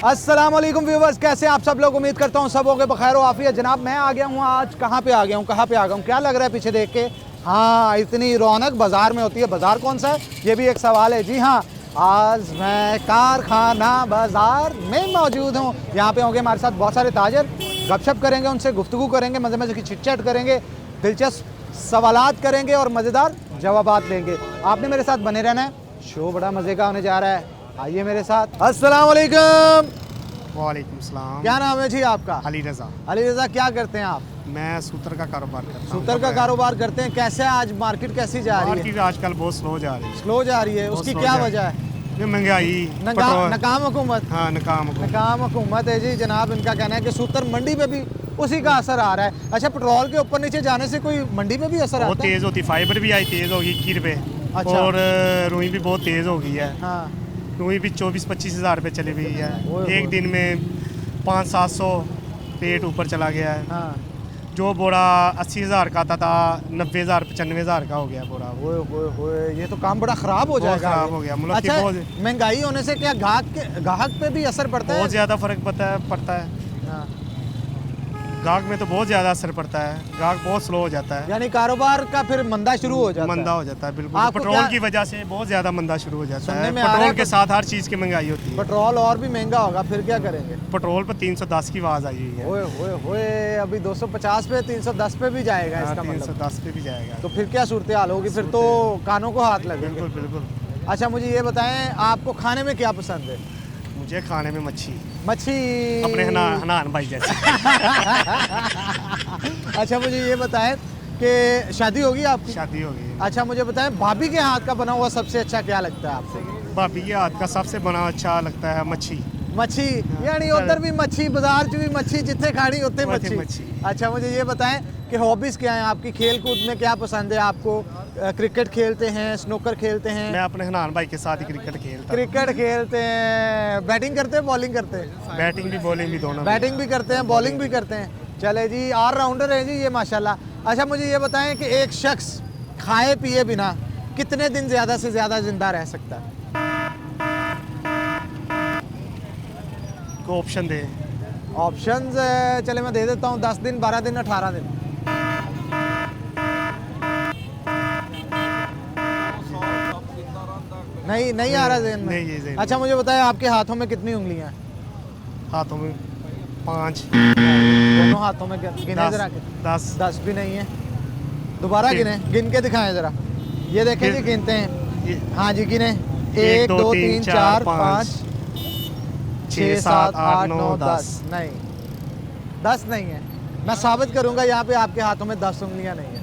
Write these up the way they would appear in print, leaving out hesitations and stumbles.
अस्सलाम वालेकुम व्यूवर्स, कैसे आप सब लोग। उम्मीद करता हूँ सब हो गए बखैर आफियत। जनाब मैं आ गया हूँ, आज कहाँ पे आ गया हूँ, क्या लग रहा है पीछे देख के। हाँ, इतनी रौनक बाज़ार में होती है। बाज़ार कौन सा है ये भी एक सवाल है। जी हाँ, आज मैं कारखाना बाज़ार में मौजूद हूँ। यहाँ पे होंगे हमारे साथ बहुत सारे ताजर, गपशप करेंगे, उनसे गुफ्तगू करेंगे, मज़े मज़े की चिट-चैट करेंगे, दिलचस्प सवालात करेंगे और मज़ेदार जवाबात लेंगे। आपने मेरे साथ बने रहना है, शो बड़ा मज़े का होने जा रहा है। आइए मेरे साथ। अस्सलाम वालेकुम। वालेकुम सलाम। क्या नाम है जी आपका? अली रज़ा। अली रज़ा, क्या करते हैं आप? मैं सूतर का कारोबार करता हूँ। सूतर का कारोबार करते हैं। कैसे आज मार्केट कैसी जा रही है? मार्केट आजकल बहुत स्लो जा रही है। स्लो जा रही है, उसकी क्या वजह है? ये महंगाई, नाकाम हुकूमत। हाँ, नाकाम हुकूमत है जी। जनाब इनका कहना है कि सूतर मंडी पे भी उसी का असर आ रहा है। अच्छा, पेट्रोल के ऊपर नीचे जाने से कोई मंडी पे भी असर आता है? बहुत तेज़ होती, फाइबर भी आई तेज़ होगी 21 रुपये। अच्छा। और रुई भी बहुत तेज़ हो गई है। हाँ, रुई भी 24-25 हज़ार रुपये चली हुई है। ओए एक दिन में 500-700 रेट ऊपर चला गया है। हाँ। जो बोरा 80 हज़ार का आता था 90,000 95,000 का हो गया बोरा। ओए, ये तो काम बड़ा ख़राब हो जाएगा। ख़राब हो गया। मुल्क की अच्छा, बहुत महंगाई होने से क्या ग्राहक पे भी असर पड़ता है? बहुत ज़्यादा फ़र्क पड़ता है। हाँ। ग्राहक में तो बहुत ज़्यादा असर पड़ता है। ग्राहक बहुत स्लो हो जाता है, यानी कारोबार का फिर मंदा शुरू हो जाता है। मंदा हो जाता है। बिल्कुल, आपको पेट्रोल की वजह से बहुत ज़्यादा मंदा शुरू हो जाता सुनने है। में आ रहा है पेट्रोल के साथ हर चीज़ की महंगाई होती है। पेट्रोल और भी महंगा होगा, फिर क्या करेंगे? पेट्रोल पर 310 की आवाज़ आई हुई है। ओए, अभी 250 पे 310 पे भी जाएगा इसका मतलब। 310 पे भी जाएगा। तो फिर क्या सूरत हाल होगी? फिर तो कानों को हाथ लगेंगे। बिल्कुल। अच्छा, मुझे ये बताएं, आपको खाने में क्या पसंद है? मुझे खाने में मच्छी अपने मच्छी। हनान भाई जैसे। अच्छा, मुझे ये बताएं कि शादी होगी आपकी? शादी हो गई। अच्छा, मुझे बताएं, भाभी के हाथ का बना हुआ सबसे अच्छा क्या लगता है आपको? भाभी के हाथ का सबसे बना अच्छा लगता है मच्छी। यानी उधर भी मच्छी, बाजार च भी मच्छी, जिथे खानी उतने मच्छी। अच्छा, मुझे ये बताएं कि हॉबीज़ क्या हैं आपकी? खेल कूद में क्या पसंद है आपको? क्रिकेट खेलते हैं, स्नूकर खेलते हैं? मैं अपने हनान भाई के साथ ही क्रिकेट खेलता हूँ। क्रिकेट खेलते हैं। बैटिंग करते हैं, बॉलिंग करते हैं? बैटिंग भी बॉलिंग भी दोनों। बैटिंग भी करते हैं, बॉलिंग भी करते हैं। चले जी, ऑलराउंडर है जी ये माशाल्लाह। अच्छा, मुझे ये बताएं कि एक शख्स खाए पिए बिना कितने दिन ज़्यादा से ज़्यादा जिंदा रह सकता है? को ऑप्शन दे। ऑप्शंस चले मैं दे देता हूँ। 10 दिन, 12 दिन, 18 दिन। नहीं आ रहा ज़हन में? नहीं, ये ज़हन में। अच्छा, मुझे बताएं, आपके हाथों में कितनी उंगलियां हैं? हाथों में 5। दोनों हाथों में गिने जरा। 10। 10 भी नहीं है। दोबारा गिन के दिखाएं जरा। ये देखें जी, गिनते हैं। हाँ जी, गिने। 1 2 3 4 5 6 7 8 9 10। नहीं, 10 नहीं है। मैं साबित करूंगा यहाँ पे आपके हाथों में 10 उंगलियां नहीं है।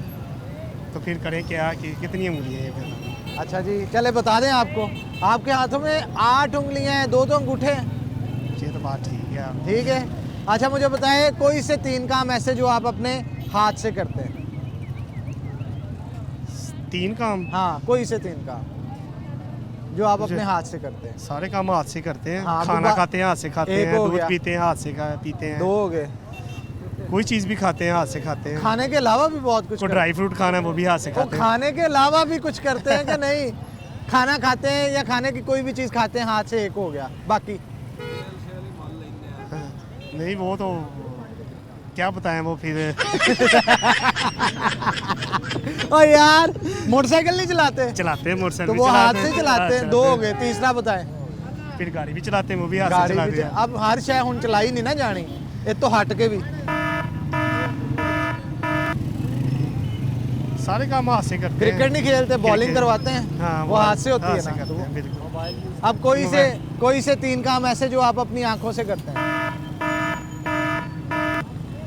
तो फिर करें क्या कि कितनी उंगलियां हैं फिर? अच्छा जी, चले बता दें आपको, आपके हाथों में 8 उंगलियां हैं, 2 अंगूठे हैं। ये तो बात ठीक है। ठीक है। अच्छा, मुझे बताएं, कोई से 3 काम ऐसे जो आप अपने हाथ से करते हैं? 3 काम? हाँ, कोई से 3 काम जो आप अपने हाथ से करते हैं। सारे काम हाथ से करते हैं। हाँ, खाना खाते हैं हाथ से खाते एक हैं, हो दूध गया। पीते हैं हाथ से पीते हैं। 2 हो गए। कोई चीज़ भी खाते हैं हाथ से खाते हैं। खाने के अलावा भी बहुत कुछ कोई ड्राई फ्रूट खाना है वो भी हाथ से वो खाते हैं। खाने के अलावा भी कुछ करते हैं कि नहीं? खाना खाते हैं या खाने की कोई भी चीज़ खाते हैं हाथ से, एक हो गया। बाकी नहीं, वो तो क्या बताएं वो फिर। ओ यार, मोटरसाइकिल नहीं चलाते? चलाते हैं मोटरसाइकिल। तो वो हाथ से चलाते हैं। 2 हो गए। तीसरा बताएं। फिर गाड़ी भी चलाते हैं वो भी हाथ से गाड़ी चलाते भी हैं। अब हर शय हुन चलाई नहीं ना जानी, ये तो हट के भी सारे काम हाथ से करते हैं। क्रिकेट नहीं खेलते, बॉलिंग करवाते हैं। हाँ, वो हाथ से होती है से ना। करते हैं, बिल्कुल। अब कोई से 3 काम ऐसे जो आप अपनी आंखों से करते हैं?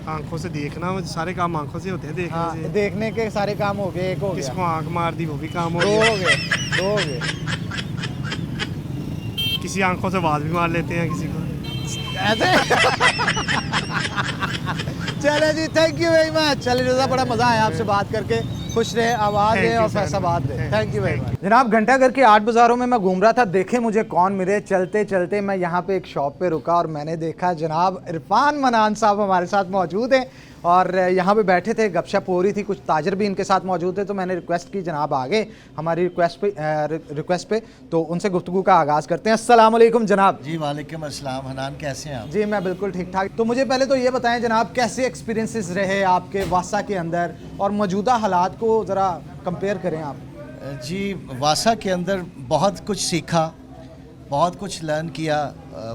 आंखों से देखना, सारे काम आंखों से होते हैं देखने हाँ, से। देखने के सारे काम हो गए, एक हो गया। किसको आंख मार दी वो भी काम हो 2 गया। हो गए। 2 हो गए। किसी आंखों से आवाज भी मार लेते हैं किसी को। ऐसे। चले जी, थैंक यू वेरी मच। चलिए रज़ा, बड़ा मज़ा आया आपसे बात करके। खुश रहे, आबाद रहे और फैसाबाद रहे। Thank you very much. जनाब, घंटाघर के 8 बाज़ारों में मैं घूम रहा था, देखे मुझे कौन मिले। चलते चलते मैं यहाँ पे एक शॉप पे रुका और मैंने देखा जनाब इरफान मनान साहब हमारे साथ मौजूद हैं और यहाँ पे बैठे थे, गपशप हो रही थी, कुछ ताजर भी इनके साथ मौजूद थे, तो मैंने रिक्वेस्ट की जनाब आगे हमारी रिक्वेस्ट पे तो उनसे गुफ्तगू का आगाज़ करते हैं। अस्सलाम वालेकुम जनाब। जी वालेकुम अस्सलाम। हनान कैसे हैं आप? जी मैं बिल्कुल ठीक ठाक। तो मुझे पहले तो ये बताएं जनाब, कैसे एक्सपीरियंसेस रहे आपके वासा के अंदर और मौजूदा हालात को ज़रा कंपेयर करें आप। जी वासा के अंदर बहुत कुछ सीखा, बहुत कुछ लर्न किया।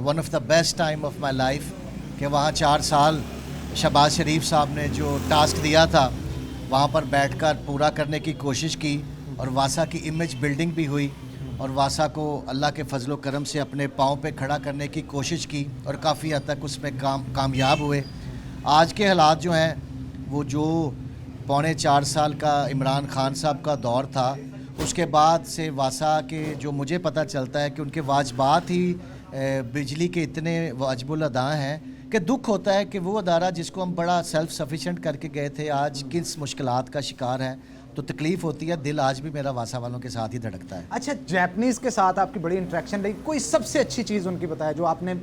One of the best time of my life कि वहाँ 4 साल शहबाज शरीफ साहब ने जो टास्क दिया था वहाँ पर बैठकर पूरा करने की कोशिश की और वासा की इमेज बिल्डिंग भी हुई और वासा को अल्लाह के फजलो करम से अपने पाँव पे खड़ा करने की कोशिश की और काफ़ी हद तक उसमें कामयाब हुए। आज के हालात जो हैं वो जो 3.25 साल का इमरान खान साहब का दौर था, उसके बाद से वासा के जो मुझे पता चलता है कि उनके वाजबात ही बिजली के इतने वाजिबुल अदा हैं कि दुख होता है कि वो अदारा जिसको हम बड़ा सेल्फ सफिशेंट करके गए थे आज किस मुश्किलात का शिकार है। तो तकलीफ़ होती है, दिल आज भी मेरा वासा वालों के साथ ही धड़कता है। अच्छा, जैपनीज़ के साथ आपकी बड़ी इंटरेक्शन रही, कोई सबसे अच्छी चीज़ उनकी बताया जो आपने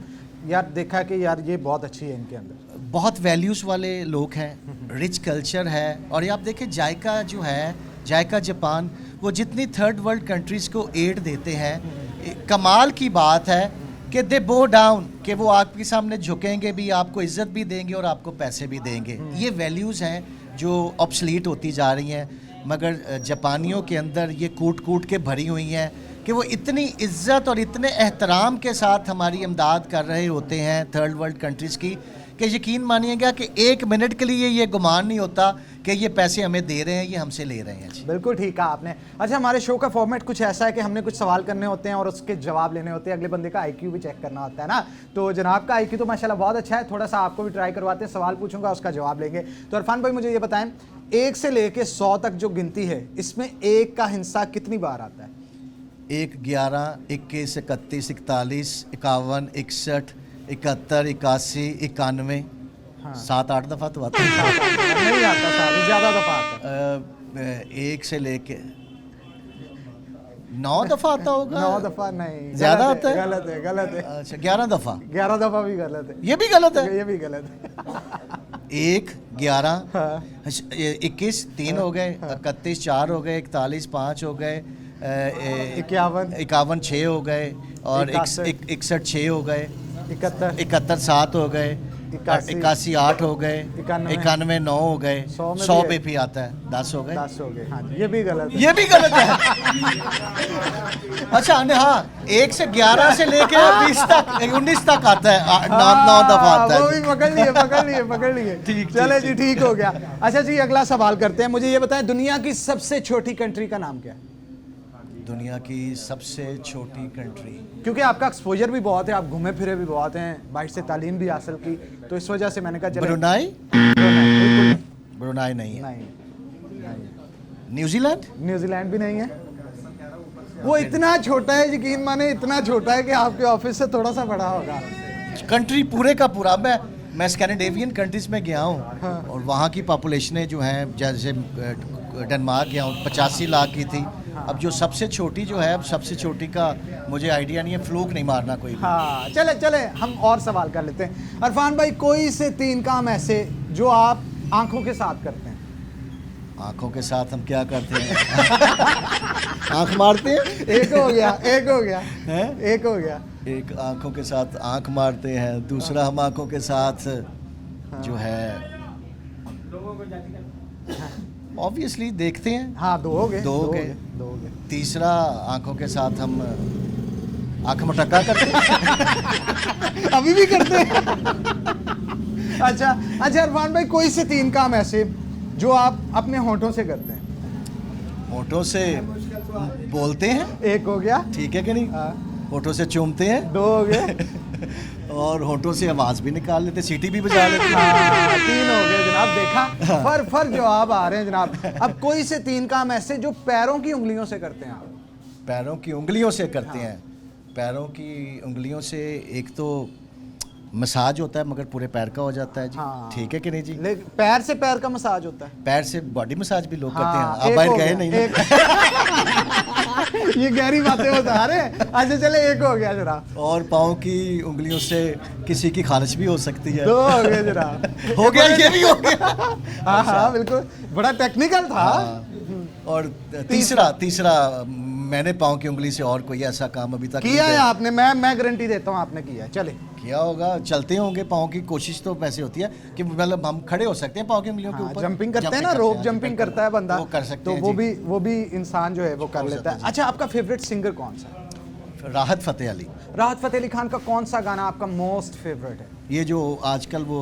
यार देखा कि यार ये बहुत अच्छी है इनके अंदर? बहुत वैल्यूज़ वाले लोग हैं, रिच कल्चर है। और ये आप देखें जायका जो है, जायका जापान, वो जितनी थर्ड वर्ल्ड कंट्रीज़ को एड देते हैं, कमाल की बात है कि दे बो डाउन, कि वो आपके सामने झुकेंगे भी, आपको इज़्ज़त भी देंगे और आपको पैसे भी देंगे। ये वैल्यूज़ हैं जो ऑब्सलीट होती जा रही हैं, मगर जापानियों के अंदर ये कूट कूट के भरी हुई हैं कि वो इतनी इज़्ज़त और इतने एहतराम के साथ हमारी इमदाद कर रहे होते हैं थर्ड वर्ल्ड कंट्रीज़ की कि यकीन मानिएगा कि 1 मिनट के लिए ये गुमान नहीं होता कि ये पैसे हमें दे रहे हैं, ये हमसे ले रहे हैं। बिल्कुल ठीक कहा आपने। अच्छा, हमारे शो का फॉर्मेट कुछ ऐसा है कि हमने कुछ सवाल करने होते हैं और उसके जवाब लेने होते हैं, अगले बंदे का आईक्यू भी चेक करना होता है ना। तो जनाब का आईक्यू तो माशाल्लाह बहुत अच्छा है, थोड़ा सा आपको भी ट्राई करवाते हैं, सवाल पूछूंगा उसका जवाब लेंगे। तो इरफान भाई मुझे ये बताएं, 1 से लेके 100 तक जो गिनती है इसमें 1 का हिस्सा कितनी बार आता है? 1, 11, 21, 31, 41, 51, 61, 71, 81, 91, 7-8 दफ़ा तो आता है। नहीं आता, सारी ज़्यादा दफ़ा आता है। 1 से लेके 9 दफ़ा आता होगा। 9 दफ़ा नहीं, ज़्यादा आता है। गलत है, गलत है। अच्छा 11 दफ़ा। 11 दफ़ा भी गलत है। ये भी गलत है। ये भी गलत है। 1, 11, हाँ। 21 3 हो गए, 31 4 हो गए, 41 5 हो गए, 51 6 हो गए और 61 6 हो गए, 71 7 हो गए, 81 8 हो गए, 91 9 हो गए, 100 पे भी आता है 10 हो गए। 10 हो गए, हाँ जी, ये भी गलत है। ये भी गलत है। अच्छा हाँ, 1 से 11 से लेके 20 तक 19 तक आता है, 9 दफा आता है। वो भी पकड़ लिए। ठीक, चले जी, ठीक हो गया। अच्छा जी, अगला सवाल करते हैं। मुझे ये बताएं, दुनिया की सबसे छोटी कंट्री का नाम क्या है? दुनिया की सबसे छोटी कंट्री, क्योंकि आपका एक्सपोजर भी बहुत है, आप घूमे फिरे भी बहुत हैं, बाहर से तालीम भी हासिल की, तो इस वजह से मैंने कहा चलो। ब्रुनाई? बिल्कुल ब्रुनाई नहीं है। नहीं। न्यूजीलैंड भी नहीं है। वो इतना छोटा है, यकीन माने इतना छोटा है कि आपके ऑफिस से थोड़ा सा बड़ा होगा। कंट्री पूरे का पूरा। मैं स्कैंडिनेवियन कंट्रीज में गया हूँ। हाँ। और वहाँ की पॉपुलेशनें जो हैं, जैसे डेनमार्क गया हूँ 85 लाख की थी। अब जो सबसे छोटी जो है, अब सबसे छोटी का मुझे आइडिया नहीं है, फ्लूक नहीं मारना कोई भी। हाँ, चले हम और सवाल कर लेते हैं। अरफान भाई, कोई से 3 काम ऐसे जो आप आंखों के साथ करते हैं? आंखों के साथ हम क्या करते हैं? आंख मारते हैं। एक हो गया है? एक हो गया। एक आंखों के साथ आंख मारते हैं, दूसरा हम आंखों के साथ जो है ऑब्वियसली देखते हैं। हाँ, 2 हो गए। तीसरा आंखों के साथ हम आंख मटक्का करते हैं। अभी भी करते हैं। अच्छा अरफान भाई, कोई से 3 काम ऐसे जो आप अपने होठों से करते हैं? होठों से बोलते हैं। 1 हो गया। ठीक है कि नहीं? होठों से चूमते हैं। 2 हो गए। और होठों से आवाज भी निकाल लेते, सीटी भी बजा लेते। 3 हो गए जनाब। देखा, फर जवाब आ रहे हैं जनाब। अब कोई से 3 काम ऐसे जो पैरों की उंगलियों से करते हैं आप? पैरों की उंगलियों से करते हैं। पैरों की उंगलियों से एक तो मसाज होता है मगर पूरे पैर का हो जाता है जी। हाँ। ठीक है कि नहीं जी? लेकिन पैर से पैर का मसाज होता है। पैर से बॉडी मसाज भी लोग करते हैं। हाँ, आप एक बाहर हो गए गया, नहीं ना? ये गहरी बातें बता रहे। अच्छा चले, एक हो गया जरा, और पाँव की उंगलियों से किसी की खारिश भी हो सकती है। दो हो गए जरा। हो गया, ये भी हो गया। हाँ हाँ बिल्कुल, बड़ा टेक्निकल था। हाँ। और तीसरा मैंने पाँव की उंगली से और कोई ऐसा काम अभी तक नहीं किया है आपने, मैं गारंटी देता हूँ आपने किया है। चले, किया होगा। चलते होंगे पाँव की कोशिश तो वैसे होती है कि मतलब हम खड़े हो सकते हैं पाँव की उंगलियों के हाँ, ऊपर। जंपिंग करते हैं ना, रोप जंपिंग करता है बंदा, वो कर सकते तो हैं वो भी इंसान जो है वो कर लेता है। अच्छा, आपका फेवरेट सिंगर कौन सा है? राहत फतेह अली। राहत फतेह अली खान का कौन सा गाना आपका मोस्ट फेवरेट है? ये जो आजकल वो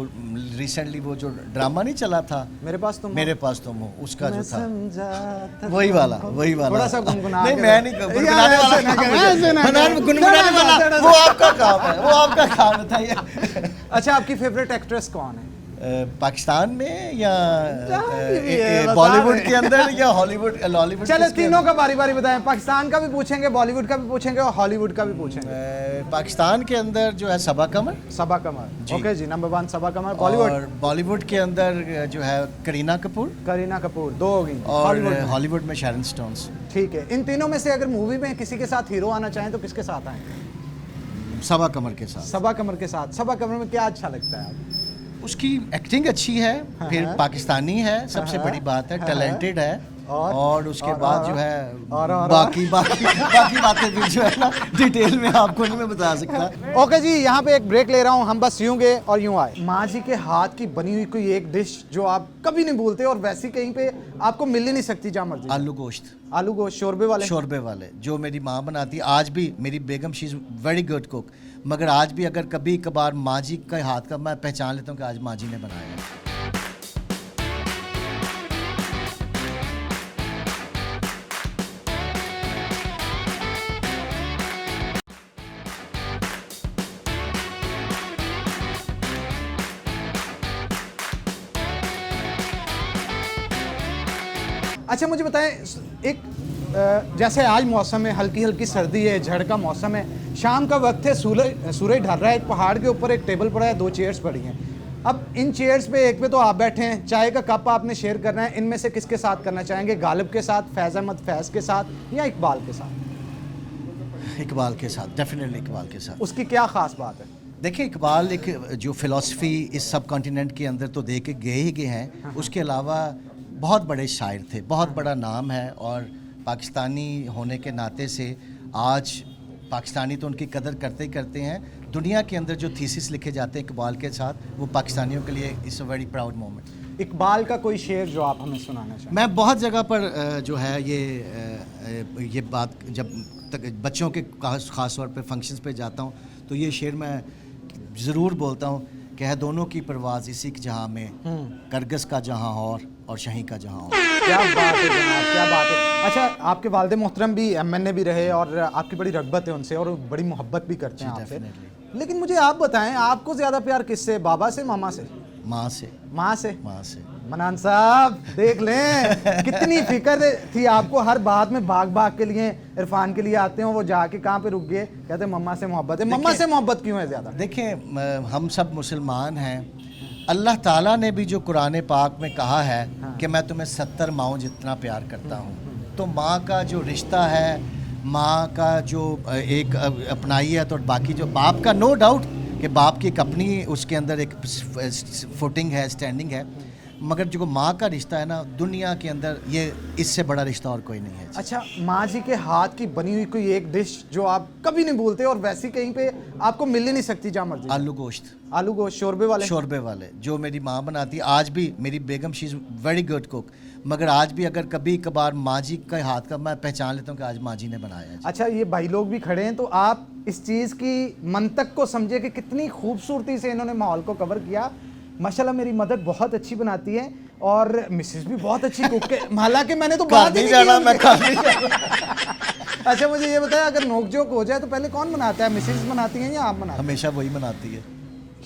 रिसेंटली वो जो ड्रामा नहीं चला था, मेरे पास तुम हो, उसका जो था था वही वाला थोड़ा सा गुनगुना नहीं, के मैं दो। नहीं यार, गुनगुनाने वाला ऐसे ना काम करें, मुझे- ऐसे ना करें। गुनगुनाने वाला जरा सा, वो आपका काम है, वो आपका काम है। बताइए। अच्छा, आपकी फेवरेट एक्ट्रेस कौन है? पाकिस्तान में या जहाँ भी है, बता बॉलीवुड रहे के अंदर या हॉलीवुड? लॉलीवुड चलो तीनों का बारी बारी बताएं। पाकिस्तान का भी पूछेंगे, बॉलीवुड का भी पूछेंगे और हॉलीवुड का भी पूछेंगे। पाकिस्तान के अंदर जो है सबा कमर। सबा कमर, जी। ओके जी, नंबर 1 सबा कमर। बॉलीवुड? और बॉलीवुड के अंदर जो है करीना कपूर। करीना कपूर, 2 हो गई। और हॉलीवुड में? हॉलीवुड में शैरन स्टोन्स। ठीक है, इन तीनों में से अगर मूवी में किसी के साथ हीरो आना चाहें तो किसके साथ आए? सबा कमर के साथ। सबा कमर के साथ। सबा कमर में क्या अच्छा लगता है आपको? उसकी एक्टिंग अच्छी है, फिर हाँ। पाकिस्तानी है, सबसे हाँ। बड़ी बात है, हाँ। टैलेंटेड है। और उसके बाद जो है और- बाकी बातें भी जो है ना डिटेल में आपको नहीं मैं बता सकता। ओके जी, यहाँ पे एक ब्रेक ले रहा हूँ, हम बस यूं गए और यूं आए। माँ जी के हाथ की बनी हुई कोई एक डिश जो आप कभी नहीं भूलते और वैसी कहीं पे आपको मिल ही नहीं सकती जहाँ मर्जी। आलू गोश्त। आलू गोश्त शोरबे वाले जो मेरी माँ बनाती है। आज भी मेरी बेगम she is very good cook, मगर आज भी अगर कभी कभार माँ जी के हाथ का मैं पहचान लेता हूँ कि आज माँ जी ने बनाया है। अच्छा मुझे बताएं, एक जैसे आज मौसम है, हल्की हल्की सर्दी है, झड़ का मौसम है, शाम का वक्त है, सूरज ढल रहा है, एक पहाड़ के ऊपर एक टेबल पड़ा है, 2 चेयर्स पड़ी हैं। अब इन चेयर्स पे एक पे तो आप बैठे हैं, चाय का कप आपने शेयर करना है, इनमें से किसके साथ करना चाहेंगे? गालिब के साथ, फैज़ अहमद फैज़ के साथ या इकबाल के साथ? इकबाल के साथ, डेफिनेटली इकबाल के साथ। उसकी क्या ख़ास बात है? देखिए, इकबाल एक जो फ़िलासफ़ी इस सब कॉन्टिनेंट के अंदर तो दे के गए ही गए हैं, उसके अलावा बहुत बड़े शायर थे, बहुत बड़ा नाम है। और पाकिस्तानी होने के नाते से आज पाकिस्तानी तो उनकी कदर करते ही करते हैं। दुनिया के अंदर जो थीसिस लिखे जाते हैं इकबाल के साथ, वो पाकिस्तानियों के लिए it's a very proud moment. Iqbal का कोई शेर जो आप हमें सुनाना चाहें? मैं बहुत जगह पर जो है ये बात जब तक बच्चों के ख़ास तौर पे फंक्शंस पे जाता हूँ तो ये शेर मैं ज़रूर बोलता हूँ कि है दोनों की परवाज़ इसी के जहाँ में, करगस का जहाँ और शहीं का जहाँ और। क्या बात है जनाब, क्या बात है। अच्छा, आपके वालिद मोहतरम भी MNA भी रहे और आपकी बड़ी रग़बत है उनसे और बड़ी मोहब्बत भी करते हैं आपसे। लेकिन मुझे आप बताएं, आपको ज़्यादा प्यार किससे, बाबा से, मामा से? माँ से। माँ से? माँ से। मनान साहब देख लें कितनी फिक्र थी आपको, हर बात में भाग के लिए इरफान के लिए आते हो, वो जाके कहाँ पे रुक गए, कहते हैं मम्मा से मोहब्बत है। मम्मा से मोहब्बत क्यों है ज़्यादा? देखें, हम सब मुसलमान हैं। अल्लाह ताला ने भी जो कुरान पाक में कहा है कि मैं तुम्हें 70 माओं जितना प्यार करता हूँ, तो माँ का जो रिश्ता है, माँ का जो एक अपनाई है, तो बाकी जो बाप का नो डाउट कि बाप की एक अपनी उसके अंदर एक फुटिंग है, स्टैंडिंग है, मगर जो माँ का रिश्ता है ना, दुनिया के अंदर ये इससे बड़ा रिश्ता और कोई नहीं है। अच्छा, माँ जी के हाथ की बनी हुई कोई एक डिश जो आप कभी नहीं भूलते और वैसी कहीं पे आपको मिल ही नहीं सकती जहाँ मर्जी? आलू गोश्त। आलू गोश्त शोरबे वाले जो मेरी माँ बनाती है। आज भी मेरी बेगम she is very good cook, मगर आज भी अगर कभी कभार माँ जी के हाथ का मैं पहचान लेता हूँ कि आज माँ जी ने बनाया है। अच्छा, ये भाई लोग भी खड़े हैं, तो आप इस चीज़ की मंतक को समझे कि कितनी खूबसूरती से इन्होंने माहौल को कवर किया। माशाल्लाह मेरी मदर बहुत अच्छी बनाती है और मिसेस भी बहुत अच्छी कुक है, हालांकि मैंने तो बात ही नहीं जाना, की मैं उनसे। अच्छा मुझे ये बताया, अगर नोकझोंक हो जाए तो पहले कौन बनाता है, मिसेस बनाती हैं या आप बनाते हैं? हमेशा वही मनाती है।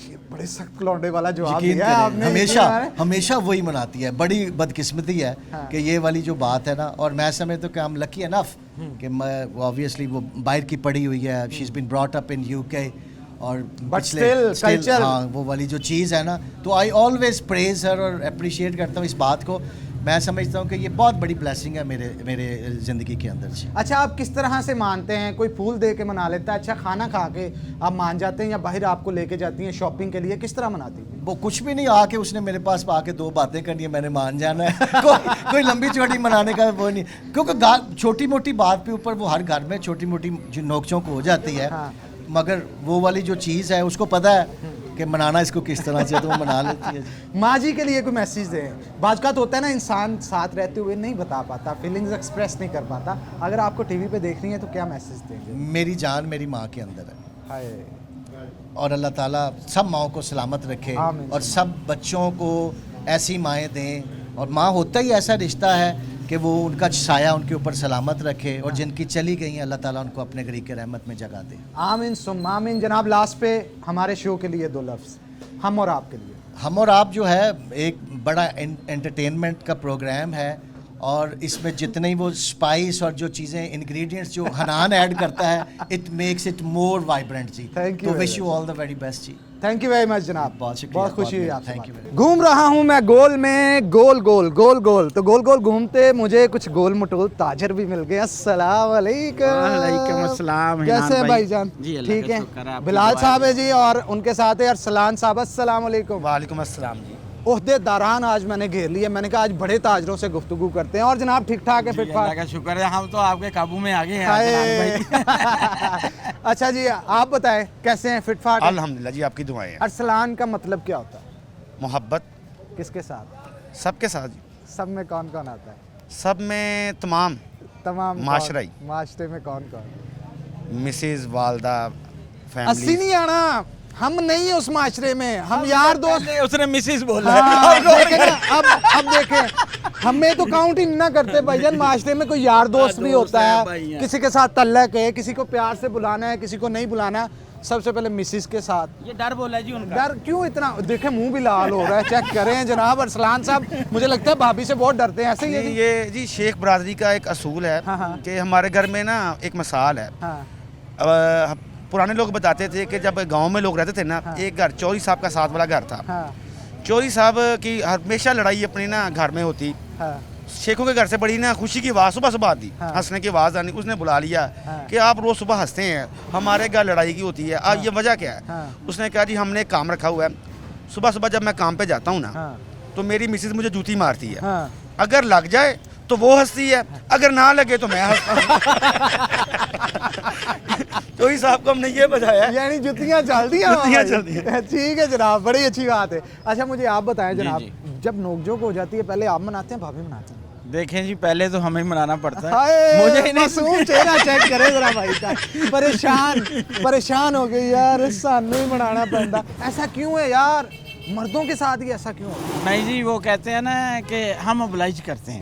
ये बड़े सख्त लौंडे वाला जवाब यकीन दिया है करें, आपने। हमेशा वही मनाती है। बड़ी बदकिस्मती है हाँ। कि ये वाली जो बात है ना, और मैं समझता हूँ कि हम लकी इनफ कि मैं ऑब्वियसली वो बाहर की पढ़ी हुई है, she is been brought up in UK, और But still, culture- हाँ वो वाली जो चीज़ है ना, तो आई ऑलवेज प्रेज हर और अप्रिशिएट करता हूँ इस बात को। मैं समझता हूँ कि ये बहुत बड़ी ब्लेसिंग है मेरे ज़िंदगी के अंदर जी। अच्छा, आप किस तरह से मानते हैं? कोई फूल दे के मना लेता है, अच्छा खाना खा के आप मान जाते हैं, या बाहर आपको लेके जाती हैं शॉपिंग के लिए, किस तरह मनाती हैं? वो कुछ भी नहीं, आके उसने मेरे पास आके 2 बातें करनी है, मैंने मान जाना है। कोई लंबी चौड़ी मनाने का वो नहीं, क्योंकि छोटी मोटी बात पे ऊपर वो हर घर में छोटी मोटी जो नोक-झोंक हो जाती है। हाँ। मगर वो वाली जो चीज़ है उसको पता है कि मनाना इसको किस तरह से, तो वो मना लेती है जी। माँ जी के लिए कोई मैसेज दें। बात होता है ना, इंसान साथ रहते हुए नहीं बता पाता, फीलिंग्स एक्सप्रेस नहीं कर पाता। अगर आपको टीवी पे देख रही हैं तो क्या मैसेज देंगे? मेरी जान मेरी माँ के अंदर है, हाय, और अल्लाह ताला सब माँओं को सलामत रखे आमीन। और सब बच्चों को ऐसी माएँ दें। और माँ होता ही ऐसा रिश्ता है कि वो उनका साया उनके ऊपर सलामत रखे, और जिनकी चली गई हैं अल्लाह ताला उनको अपने गरीब के रहमत में जगा दे। आमीन सुम आमीन। जनाब, लास्ट पे हमारे शो के लिए 2 लफ्ज़, हम और आपके लिए। हम और आप जो है एक बड़ा एंटरटेनमेंट का प्रोग्राम है, और इसमें जितने ही वो स्पाइस और जो चीज़ें इंग्रेडिएंट्स जो हनान ऐड करता है, it makes it more vibrant जी। Thank you तो very wish you all the very best जी। थैंक यू वेरी मच जनाब, बहुत शुक्रिया, बहुत खुशी हुई बहुत आपसे thank you बात। very घूम रहा हूँ मैं गोल में, गोल गोल गोल गोल, तो गोल गोल घूमते मुझे कुछ गोल मटोल ताजर भी मिल गए। अस्सलाम वालेकुम। वालेकुम अस्सलाम। कैसे हैं हिनान भाईजान? जी, अल्लाह ठीक का है। शुक्र है, आपकी बिलाल दुआ साहब है जी, और उनके साथ है अरसलान साहब। अस्सलाम वालेकुम। वालेकुम अस्सलाम जी। ओहदेदारान आज मैंने घेर लिया, मैंने कहा आज बड़े ताजरों से गुफ्तगू करते हैं। और जनाब ठीक ठाक है, जी, फिट अल्लाह फाट? का शुक्र है, हम तो आपके काबू में आ गए हैं हाय। हिनान भाई। अच्छा जी, आप बताएं कैसे हैं, फिट फाट हैं? अल्हम्दुलिल्लाह जी, आपकी दुआएं हैं। अरसलान का मतलब क्या होता है? मोहब्बत किसके साथ? सबके साथ जी, सब में कौन कौन आता है? सब में तमाम, तमाम कौन? माशराई। माशरे में कौन कौन? मिसेज, वालदा, अस्सी फैमिली। नहीं आना, हम नहीं है उस माशरे में, हम यार दोस्त। पहले उसने मिसिस बोला हाँ, है। देखें ना, अब देखें, हमें तो काउंट ही ना करते भाईजान। माशरे में कोई यार दोस्त भी दोस्त होता है, है, भाई है। किसी के साथ तल्लक है, किसी को प्यार से बुलाना है, किसी को नहीं बुलाना है। सबसे पहले मिसिस के साथ। ये डर बोला जी उनका। डर क्यों इतना? देखें मुंह भी लाल हो रहा है, चेक करें जनाब। अरसलान साहब मुझे लगता है भाभी से बहुत डरते हैं, ऐसे ही है नहीं, जी? ये जी शेख बरादरी का एक असूल है हाँ, हाँ। कि हमारे घर में ना एक मिसाल है। हाँ पुराने लोग बताते थे कि जब गांव में लोग रहते थे ना, हाँ। एक घर चौधरी साहब का साथ वाला घर था। हाँ चौधरी साहब की हमेशा लड़ाई अपनी ना घर में होती। हाँ शेखों के घर से बड़ी ना खुशी की आवाज़ सुबह सुबह आती, हाँ। हंसने की आवाज़ आनी। उसने बुला लिया हाँ। कि आप रोज़ सुबह हंसते हैं, हमारे घर लड़ाई की होती है, आज ये वजह क्या है? हाँ। उसने कहा जी हमने एक काम रखा हुआ है, सुबह सुबह जब मैं काम पे जाता हूँ ना, हाँ तो मेरी मिसेज मुझे जूती मारती है। हाँ। अगर लग जाए तो वो हंसती है, अगर ना लगे तो मैं हंसता हूँ। चौधरी साहब को हमने ये बजाया। यानी जुतियाँ चल दी हैं जुतियाँ भाई? चल दी हैं। ठीक है जनाब, बड़ी अच्छी बात है। अच्छा मुझे आप बताएं जनाब, जी। जब नोकझोंक हो जाती है पहले आप मनाते हैं भाभी मनाते हैं? देखें जी, पहले तो हमें मनाना पड़ता है। हाय, मुझे ही नहीं। मासूम चेहरा चेक करे जरा भाई का। परेशान हो गई यार, सानू ही मनाना पड़ता। ऐसा क्यों है यार, मर्दों के साथ ही ऐसा क्यों है? नहीं जी, वो कहते हैं ना कि हम ओबलाइज करते हैं।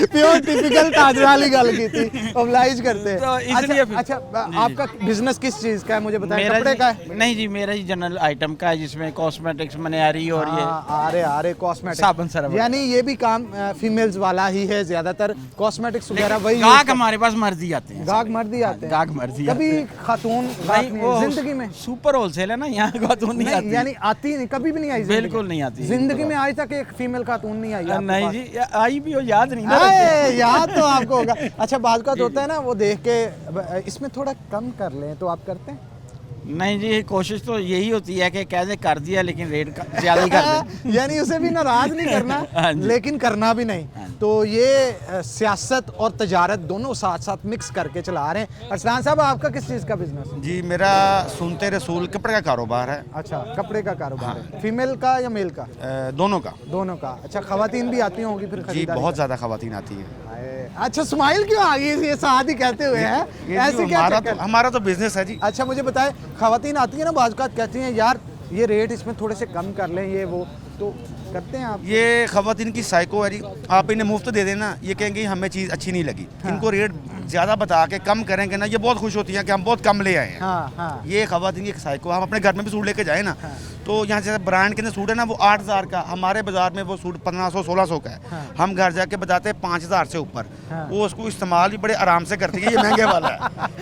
प्योर टिपिकल ताज वाली गल की थी, ओबलाइज करते हैं। तो इसलिए फिर- अच्छा जी। आपका बिजनेस किस चीज़ का है मुझे बताएं? मेरा कपड़े जी- का है? नहीं जी, मेरा ही जनरल आइटम का है, जिसमें कॉस्मेटिक्स, मनियारी और ये आ रहे कॉस्मेटिक्स, साबुन सरफ। यानी ये भी काम फीमेल्स वाला ही है ज्यादातर, कॉस्मेटिक्स वगैरह वही गाहक use हमारे पास मर्जी आते हैं। गाहक मर्दी आते हैं? गाहक मर्जी आते कभी हैं। खातून भाई गाहक नहीं वो आई जिंदगी में? सुपर होलसेल है ना, यहाँ खातून नहीं आती। यानी आती नहीं, कभी भी नहीं आई जिंदगी में? बिल्कुल नहीं आती। जिंदगी में आज तक एक फीमेल खातून नहीं आई आपके नहीं पास? जी, आई भी हो, याद नहीं ना। अरे, याद तो आपको होगा। अच्छा बात का होता है ना, वो देख के इसमें थोड़ा कम कर लें, तो आप करते हैं? नहीं जी, कोशिश तो यही होती है कि कैसे कर दिया, लेकिन रेट ज्यादा ही कर दें। यानी उसे भी नाराज नहीं हाँ करना, जी। लेकिन करना भी नहीं। हाँ जी। तो ये सियासत और तजारत दोनों साथ साथ मिक्स करके चला रहे हैं। अरसलान साहब आपका किस चीज़ का बिजनेस है? जी मेरा सुनते रसूल कपड़े का कारोबार है। अच्छा, कपड़े का कारोबार है। फीमेल का या मेल का? दोनों का। दोनों का। अच्छा, खवातीन भी आती होंगी फिर जी खरीदारी बहुत का? ज़्यादा खवातीन आती हैं। हाय, अच्छा स्माइल क्यों आ गई ये साथ ही कहते हुए हैं? ये ऐसे जी क्या हमारा चक्कर? तो हमारा तो बिजनेस है जी। अच्छा मुझे बताएं, खवातीन आती है ना बाज़ कहती हैं यार ये रेट इसमें थोड़े से कम कर लें, ये वो, तो करते हैं आप? ये खवातीन की साइको है जी। आप इन्हें मुफ्त दे देना, ये कहेंगे हमें चीज़ अच्छी नहीं लगी। हाँ। इनको रेट ज़्यादा बता के कम करेंगे ना, ये बहुत खुश होती हैं कि हम बहुत कम ले आए हैं। हाँ हाँ ये खवातीन की एक साइको। हम अपने घर में भी सूट लेके जाए ना, तो यहाँ जैसे ब्रांड के अंदर सूट है ना वो 8,000 का, हमारे बाजार में वो सूट 1500-1600 का है। हाँ। हम घर जाके बताते हैं 5,000 से ऊपर। हाँ। वो उसको इस्तेमाल भी बड़े आराम से करती है, ये महंगे वाला है।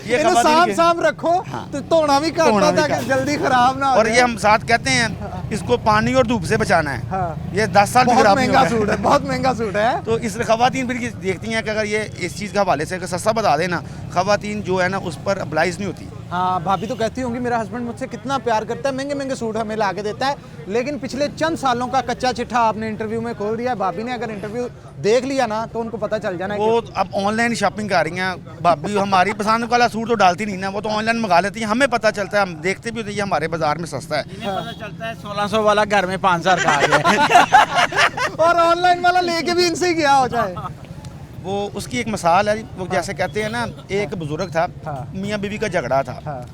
ये इन्हें खवातीन साफ के- साफ रखो तो धोना भी धोना करता भी ताकि करता। जल्दी खराब ना हो और जाए। ये हम साथ कहते हैं इसको पानी और धूप से बचाना है। हाँ। ये 10 साल भी बहुत खराब नहीं महंगा होगा। सूट है, बहुत महंगा सूट है। तो इस खवातीन फिर ये देखती हैं कि अगर ये इस चीज़ के हवाले से अगर सस्ता बता देना, खवातीन जो है ना उस पर अब्लाइज नहीं होती। हाँ, भाभी तो कहती होंगी मेरा हस्बैंड मुझसे कितना प्यार करता है, महंगे महंगे सूट हमें ला के देता है, लेकिन पिछले चंद सालों का कच्चा चिट्ठा आपने इंटरव्यू में खोल दिया। भाभी ने अगर इंटरव्यू देख लिया ना तो उनको पता चल जाना है वो अब ऑनलाइन शॉपिंग कर रही हैं भाभी, हमारी पसंद वाला सूट तो डालती नहीं ना, वो तो ऑनलाइन मंगा लेती हैं। हमें पता चलता है, हम देखते भी होते हैं ये हमारे बाजार में सस्ता है। इन्हें पता चलता है 1600 वाला घर में 5,000 का आ गया। और ऑनलाइन वाला लेके भी इनसे ही गया हो जाए। वो उसकी एक मिसाल है, वो जैसे कहते हैं ना, एक बुजुर्ग था, हाँ। मियाँ बीवी का झगड़ा था। हाँ,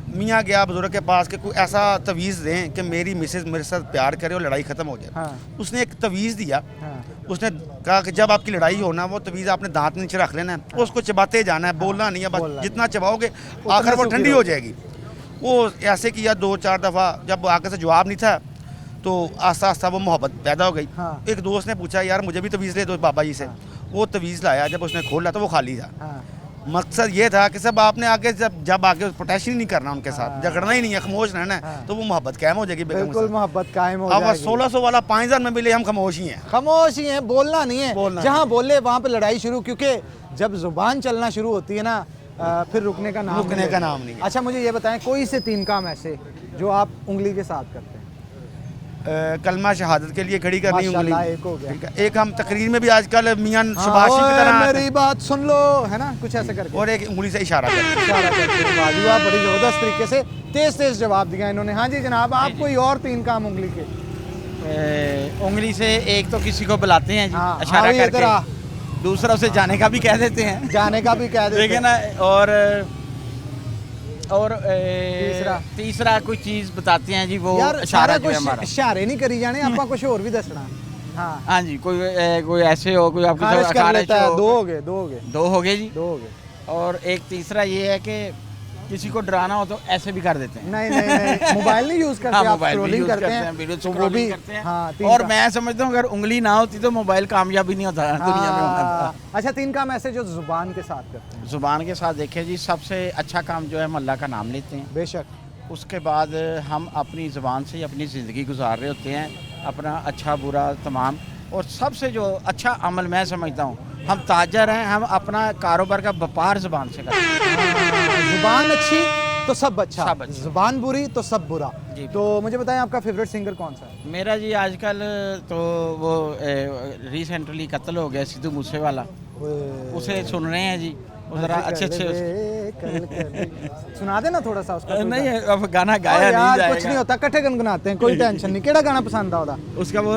मियाँ गया बुजुर्ग के पास कि कोई ऐसा तवीज़ दें कि मेरी मिसेज मेरे साथ प्यार करे और लड़ाई ख़त्म हो जाए। हाँ। उसने एक तवीज़ दिया। हाँ। उसने कहा कि जब आपकी लड़ाई हो ना, वो तवीज़ आपने दांत नीचे रख लेना है, उसको चबाते जाना है, बोलना नहीं है, बोलना बस नहीं। जितना चबाओगे आखिर वो सूखी ठंडी हो हो जाएगी। वो ऐसे किया 2-4 दफ़ा, जब आगे से जवाब नहीं था तो आस्ता आस्ता वो मोहब्बत पैदा हो गई। हाँ। एक दोस्त ने पूछा यार मुझे भी तवीज़ ले दो बाबा जी से। वो तवीज़ लाया, जब उसने खोला तो वो खाली था। हाँ। मकसद ये था कि सब आपने आगे जब आगे प्रोटेक्शन ही नहीं करना उनके साथ, झगड़ना ही नहीं है, खामोश रहना है, हाँ। तो वो मोहब्बत कायम हो जाएगी बेगम के बिल्कुल साथ। मोहब्बत कायम हो अब जाएगी। 1600 वाला 5,000 में मिले, हम खामोश ही हैं। खामोश ही है, बोलना नहीं है। बोलना जहाँ बोले वहाँ पे लड़ाई शुरू, क्योंकि जब जुबान चलना शुरू होती है ना फिर रुकने का नाम रुकने का नाम नहीं है। अच्छा मुझे ये बताएं, कोई से 3 काम ऐसे जो आप उंगली के साथ करते हैं। कलमा शहादत के लिए खड़ी करनी उंगली। माशाल्लाह, एक हो गया। ठीक है। एक हम तकरीर में भी आजकल मियां हाँ, शबाशी की ओए, तरह आते मेरी हैं। बात सुन लो, है ना, कुछ ऐसे करके और एक उंगली से इशारा करते हैं। इशारा करते हैं। वाह जी वाह, बड़ी जबरदस्त तरीके से तेज तेज जवाब दिया इन्होंने। हाँ जी जनाब, आप कोई और 3 काम उंगली के। उंगली से एक तो किसी को बुलाते हैं जी, हाँ, इशारा हाँ, ये तरह। करके, दूसरा उसे जाने का भी कह देते हैं, जाने का भी कह देते ठीक है हैं। ना। और तीसरा कोई चीज़ बताते हैं जी, वो यार इशारा सारा जो है कुछ हमारा। इशारे नहीं करी जाने, आपका कुछ और भी दसना। हाँ, हाँ जी, कोई ऐसे हो, कोई आपकी खारिज कर खारिज लेता है। हो। 2 हो गए, 2 हो गए, दो हो गए जी। 2 हो गए। और एक तीसरा ये है कि किसी को डराना हो तो ऐसे भी कर देते हैं। नहीं नहीं नहीं, मोबाइल नहीं यूज करते, हाँ, आप मोबाइल भी स्क्रॉलिंग यूज करते हैं, वीडियो तो वो स्क्रॉलिंग भी करते हैं। हाँ, 3 और काम। मैं समझता हूँ अगर उंगली ना होती तो मोबाइल कामयाबी नहीं होता दुनिया में होना था। अच्छा 3 काम ऐसे जो जुबान के साथ करते हैं। जुबान के साथ देखें जी, सबसे अच्छा काम जो है हम अल्लाह का नाम लेते हैं। बेशक। उसके बाद हम अपनी ज़ुबान से ही अपनी ज़िंदगी गुजार रहे होते हैं, अपना अच्छा बुरा तमाम। और सबसे जो अच्छा अमल मैं समझता हूँ, हम ताजर हैं, हम अपना कारोबार का व्यापार ज़ुबान से करते हैं। जुबान अच्छी तो सब अच्छा, सब अच्छा। जुबान बुरी तो सब बुरा। जी। तो मुझे बताएं आपका फेवरेट सिंगर कौन सा है? मेरा जी आजकल तो वो रिसेंटली कत्ल हो गया सिद्धू मूसेवाला, उसे सुन रहे हैं जी। वो ज़रा अच्छे सुना देना थोड़ा सा उसका। नहीं, अब गाना ओ गाया नहीं यार जाएगा। कुछ नहीं होता, कट्ठे गुनगुनाते हैं, कोई टेंशन नहीं। केड़ा गाना पसंद आता? उसका वो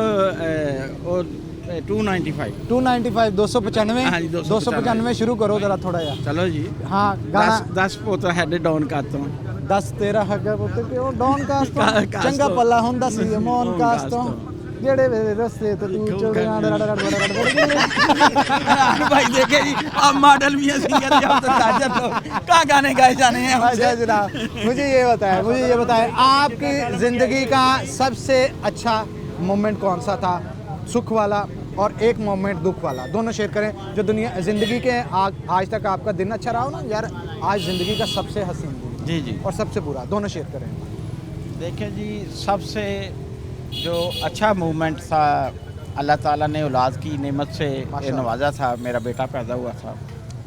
295। 295 295। हाँ जी, 295 शुरू करो जरा थोड़ा यार। चलो जी। हाँ गाना 10 पोता हैड डाउन करता हूँ। 10 13 हगा पुੱਤ ਕਿਉਂ ਡੌਨ ਕਾਸ ਤੋਂ ਕਾਸ ਚੰਗਾ ਤੋਂ। ਪੱਲਾ ਹੁੰਦਾ ਸੀ ਮੋਹਨ ਮੋਹਨ ਕਾਸ ਕਾਸ ਤੋਂ ਤੋਂ। ਜਿਹੜੇ ਵੇਲੇ ਰਸਤੇ ਤੇ ਤੂੰ ਚੋੜਿਆਂ ਰੜ ਰੜ ਰੜ भाई देखे जी, आप मॉडल भी हैं, सिंगर भी, आप तो ताजर लोग, कहाँ गाने गाए जाने हैं हमसे? अच्छा जनाब, मुझे ये बताएं आपकी ज़िंदगी का सबसे अच्छा मोमेंट कौन सा था? सुख वाला और एक मोमेंट दुख वाला, दोनों शेयर करें। जो दुनिया ज़िंदगी के आज तक आपका दिन अच्छा रहा हो ना यार, आज ज़िंदगी का सबसे हसीन दिन जी जी। और सबसे बुरा, दोनों शेयर करें। देखें जी, सबसे जो अच्छा मूवमेंट था, अल्लाह ताला ने औलाद की नेमत से माशाअल्लाह। नवाजा था, मेरा बेटा पैदा हुआ था,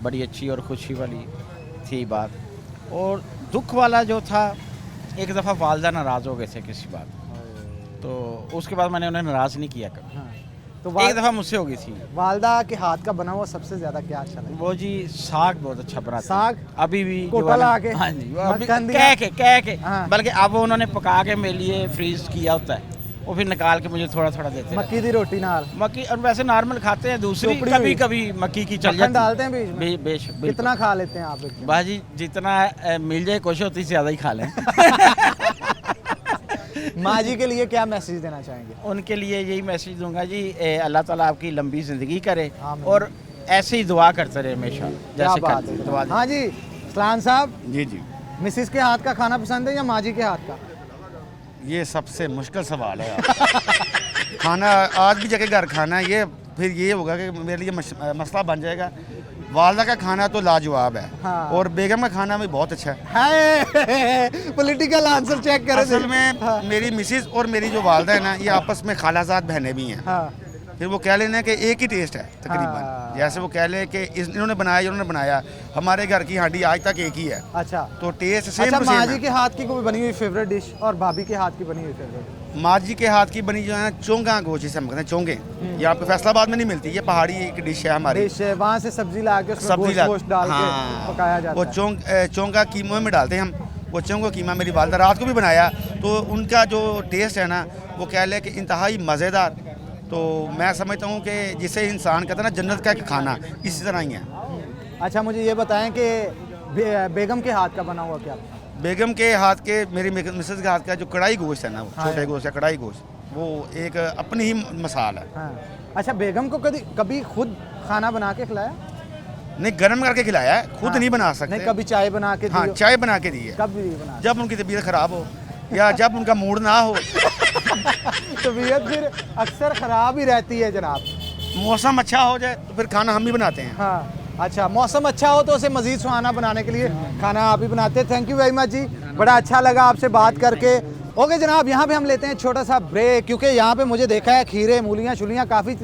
बड़ी अच्छी और खुशी वाली थी बात। और दुख वाला जो था, एक दफ़ा वालदा नाराज़ हो गए थे किसी बात, तो उसके बाद मैंने उन्हें नाराज़ नहीं किया कभी। हाँ, तो एक दफ़ा मुझसे हो गई थी। वालदा के हाथ का बना हुआ सबसे ज़्यादा क्या अच्छा लगा? वो जी साग बहुत अच्छा बनाते हैं। साग? अभी भी जो कोटा है ना- ला के? हाँ जी, वो अभी मक्खन दिया? कह के हाँ। बल्कि अब वो उन्होंने पका के मेरे लिए फ्रीज किया होता है, वो फिर निकाल के मुझे थोड़ा थोड़ा देते हैं। मक्की दी रोटी नाल मक्की, और वैसे नॉर्मल खाते हैं, दूसरी चोपड़ी कभी हुई? कभी मक्की की चल मक्खन जाती डालते हैं बीच में? बिल्कुल। कितना खा लेते हैं आप? बाजी जितना मिल जाए, कोशिश होती है ज़्यादा ही खा लें। माँ जी के लिए क्या मैसेज देना चाहेंगे? उनके लिए यही मैसेज दूंगा जी, अल्लाह ताला आपकी लंबी ज़िंदगी करे आमीन। और ऐसे ही दुआ करते रहे हमेशा, क्या जैसे बात करते है। दुआ। हाँ जी सलाम साहब, जी जी। मिसिस के हाथ का खाना पसंद है या माँ जी के हाथ का? ये सबसे मुश्किल सवाल है यार। खाना आज भी जाके घर खाना है, ये फिर ये होगा कि मेरे लिए मसला बन जाएगा। वालदा का खाना तो लाजवाब है, हाँ। और बेगम का खाना भी बहुत अच्छा है। पॉलिटिकल आंसर चेक करें। असल में हाँ। मेरी मिसिज और मेरी जो वालदा है ना, ये आपस में खालाजाद बहनें भी हैं। हाँ। फिर वो कह लेना कि एक ही टेस्ट है तकरीबन। हाँ। जैसे वो कह ले कि इन्होंने बनाया, हमारे घर की हांडी आज तक एक ही है, अच्छा। तो टेस्ट सेम अच्छा, टू माँ सेम जी है। के हाथ की कोई बनी हुई फेवरेट डिश और भाभी के हाथ की बनी हुई फेवरेट? माँ जी के हाथ की बनी जो है ना, चोंगा गोश्त जिसे हम कहते हैं, चोंगे। यहाँ पे फैसलाबाद में नहीं मिलती, ये पहाड़ी एक डिश है हमारी। डिश है, वहाँ से सब्जी ला के उसमें सब्जी गोश्त डाल के पकाया जाता वो है। चोंगा कीमा में डालते हैं हम। वो चोंगा कीमा मेरी वालदा रात को भी बनाया, तो उनका जो टेस्ट है ना, वो कह ले कि इंतहाई मज़ेदार। तो मैं समझता हूँ कि जिसे इंसान कहता है ना जन्नत का खाना, इसी तरह ही है। अच्छा, मुझे ये बताएं कि बेगम के हाथ का बना हुआ क्या? बेगम के हाथ के, मेरी मिसेज के हाथ का जो कढ़ाई गोश्त है ना, वो हाँ। छोटे गोश्त है, कढ़ाई गोश्त, वो एक अपनी ही मसाल है। हाँ। अच्छा, बेगम को कभी खुद खाना बना के खिलाया? नहीं, गर्म करके खिलाया है, खुद हाँ। नहीं बना सकते। नहीं, कभी चाय बना के हाँ, दी हो? चाय बना के दी है, कभी बना जब उनकी तबीयत ख़राब हो या जब उनका मूड ना हो। तबीयत फिर अक्सर ख़राब ही रहती है जनाब। मौसम अच्छा हो जाए तो फिर खाना हम ही बनाते हैं। हाँ। अच्छा, मौसम अच्छा हो तो उसे मज़ीद सुहाना बनाने के लिए खाना आप ही बनाते हैं। थैंक यू वेरी मच जी, बड़ा अच्छा लगा आपसे बात करके। ओके जनाब, यहाँ पे हम लेते हैं छोटा सा ब्रेक, क्योंकि यहाँ पे मुझे देखा है खीरे, मूलियाँ शुलियाँ काफ़ी